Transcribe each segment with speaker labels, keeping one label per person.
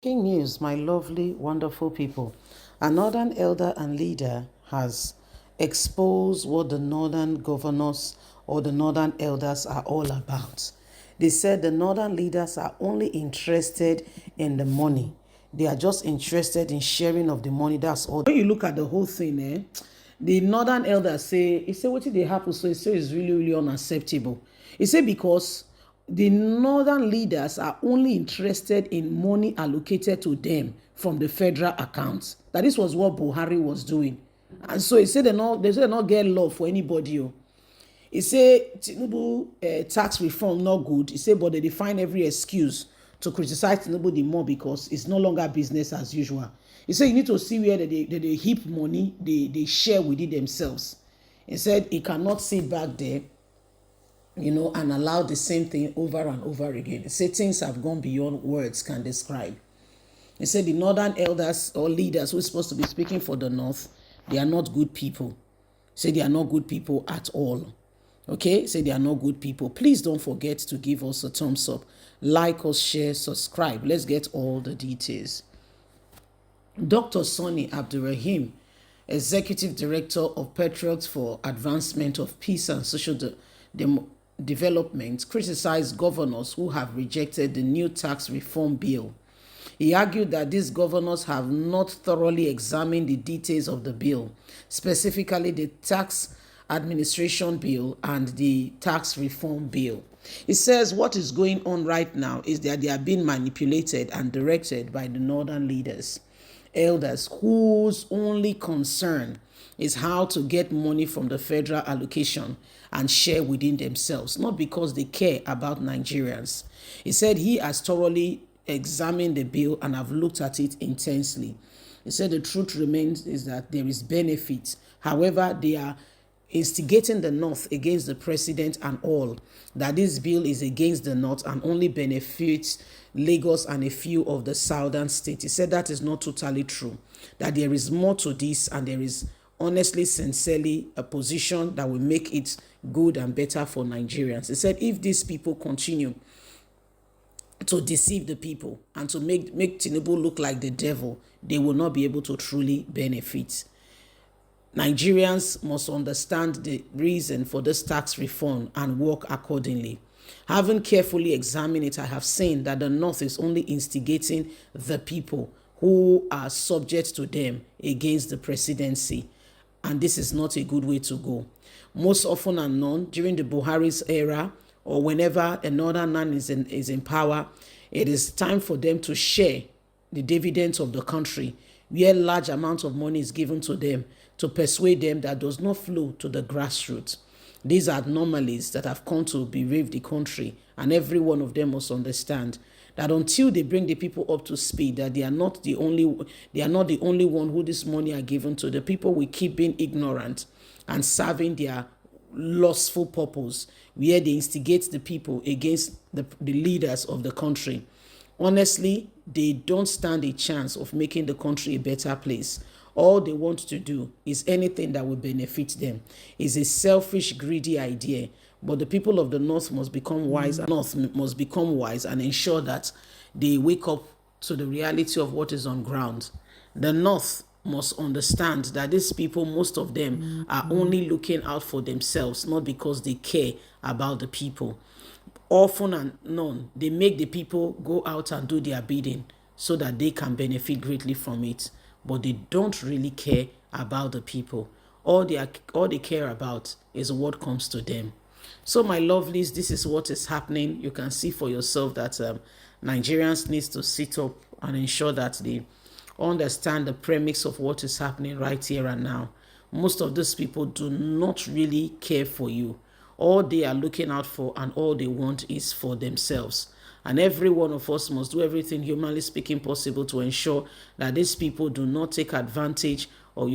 Speaker 1: Breaking news, my lovely, wonderful people. A northern elder and leader has exposed what the northern governors or the northern elders are all about. They said the northern leaders are only interested in the money. They are just interested in sharing of the money. That's all. When you look at the whole thing, the northern elders say, what did they happen? So it's really, really unacceptable. He said because the northern leaders are only interested in money allocated to them from the federal accounts. That this was what Buhari was doing. And so he said they said they not get love for anybody. He said Tinubu tax reform not good. He said but they find every excuse to criticize Tinubu the more because it's no longer business as usual. He said you need to see where they heap money, they share within themselves. He said he cannot sit back there and allow the same thing over and over again. He said things have gone beyond words can describe. He said the northern elders or leaders who are supposed to be speaking for the north, they are not good people. He said they are not good people at all. Okay, say they are not good people. Please don't forget to give us a thumbs up, like us, share, subscribe. Let's get all the details. Dr. Sonny Abdurrahim, Executive Director of Patriots for Advancement of Peace and Social Development, criticized governors who have rejected the new tax reform bill. He argued that these governors have not thoroughly examined the details of the bill, specifically the tax administration bill and the tax reform bill. He says what is going on right now is that they are being manipulated and directed by the northern leaders, elders whose only concern is how to get money from the federal allocation and share within themselves, not because they care about Nigerians. He said he has thoroughly examined the bill and have looked at it intensely. He said the truth remains is that there is benefit. However, they are instigating the North against the president and all, that this bill is against the North and only benefits Lagos and a few of the southern states. He said that is not totally true, that there is more to this and there is honestly, sincerely a position that will make it good and better for Nigerians. He said if these people continue to deceive the people and to make Tinubu look like the devil, they will not be able to truly benefit. Nigerians must understand the reason for this tax reform and work accordingly. Having carefully examined it, I have seen that the North is only instigating the people who are subject to them against the presidency. And this is not a good way to go. Most often and none, during the Buhari's era, or whenever a northern man is in power, it is time for them to share the dividends of the country, where large amounts of money is given to them to persuade them that does not flow to the grassroots. These are anomalies that have come to berate the country, and every one of them must understand that until they bring the people up to speed, that they are not the only one who this money are given to. The people will keep being ignorant and serving their lustful purpose, where they instigate the people against the leaders of the country. Honestly, they don't stand a chance of making the country a better place. All they want to do is anything that will benefit them. It's a selfish, greedy idea. But the people of the North must become wise. North must become wise and ensure that they wake up to the reality of what is on ground. The North must understand that these people, most of them, are only looking out for themselves, not because they care about the people. Often and none, they make the people go out and do their bidding so that they can benefit greatly from it. But they don't really care about the people. All they care about is what comes to them. So my lovelies, this is what is happening. You can see for yourself that Nigerians need to sit up and ensure that they understand the premise of what is happening right here and now. Most of these people do not really care for you. All they are looking out for and all they want is for themselves. And every one of us must do everything humanly speaking possible to ensure that these people do not take advantage of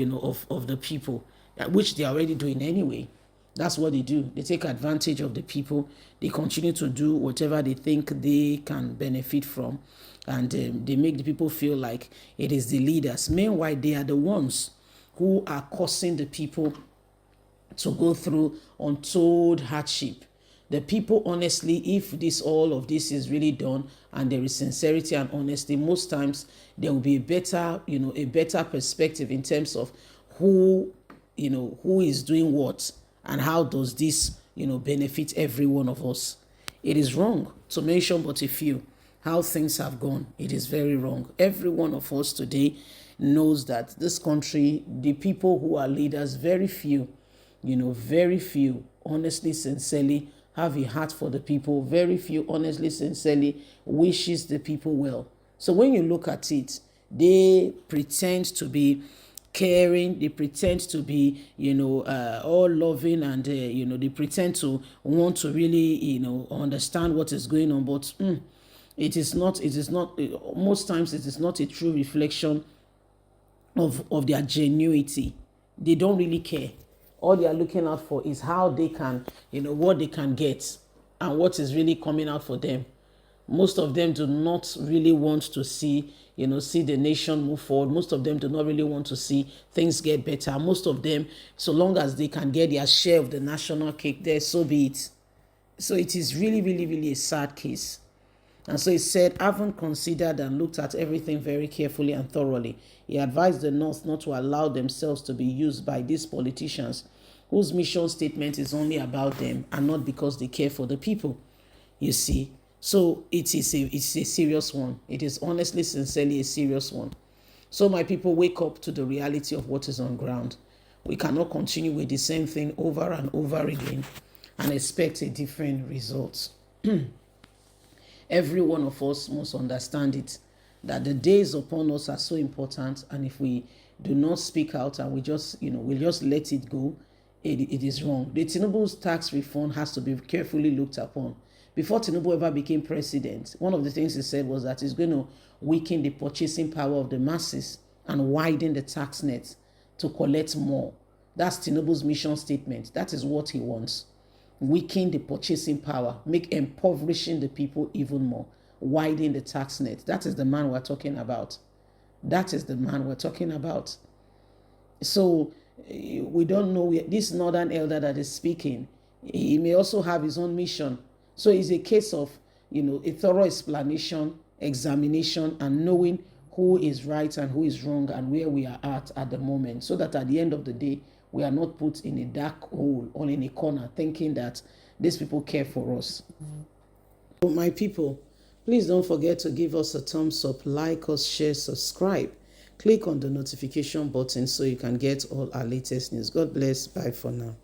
Speaker 1: the people, which they are already doing anyway. That's what they do. They take advantage of the people. They continue to do whatever they think they can benefit from. And they make the people feel like it is the leaders. Meanwhile, they are the ones who are causing the people to go through untold hardship. The people, honestly, if all of this is really done and there is sincerity and honesty, most times there will be a better, a better perspective in terms of who, who is doing what and how does this, benefit every one of us. It is wrong to mention but a few how things have gone. It is very wrong. Every one of us today knows that this country, the people who are leaders, very few, very few, honestly, sincerely, have a heart for the people. Very few, honestly, sincerely, wishes the people well. So when you look at it, they pretend to be caring, they pretend to be, all loving, and, they pretend to want to really, understand what is going on. But it is not, most times it is not a true reflection of their genuity. They don't really care. All they are looking out for is how they can, what they can get and what is really coming out for them. Most of them do not really want to see, see the nation move forward. Most of them do not really want to see things get better. Most of them, so long as they can get their share of the national cake there, so be it. So it is really, really, really a sad case. And so he said, having considered and looked at everything very carefully and thoroughly, he advised the North not to allow themselves to be used by these politicians whose mission statement is only about them and not because they care for the people. You see, so it's a serious one. It is honestly, sincerely a serious one. So my people, wake up to the reality of what is on ground. We cannot continue with the same thing over and over again and expect a different result. Every one of us must understand it, that the days upon us are so important, and if we do not speak out and we just, we just let it go, it is wrong. The Tinubu's tax reform has to be carefully looked upon. Before Tinubu ever became president, one of the things he said was that he's going to weaken the purchasing power of the masses and widen the tax net to collect more. That's Tinubu's mission statement. That is what he wants. Weaken the purchasing power, make impoverishing the people even more, widen the tax net. That is the man we're talking about. That is the man we're talking about. So we don't know, this northern elder that is speaking, he may also have his own mission. So it's a case of, a thorough explanation, examination, and knowing who is right and who is wrong and where we are at the moment, so that at the end of the day, we are not put in a dark hole or in a corner thinking that these people care for us. So my people, please don't forget to give us a thumbs up, like us, share, subscribe. Click on the notification button so you can get all our latest news. God bless. Bye for now.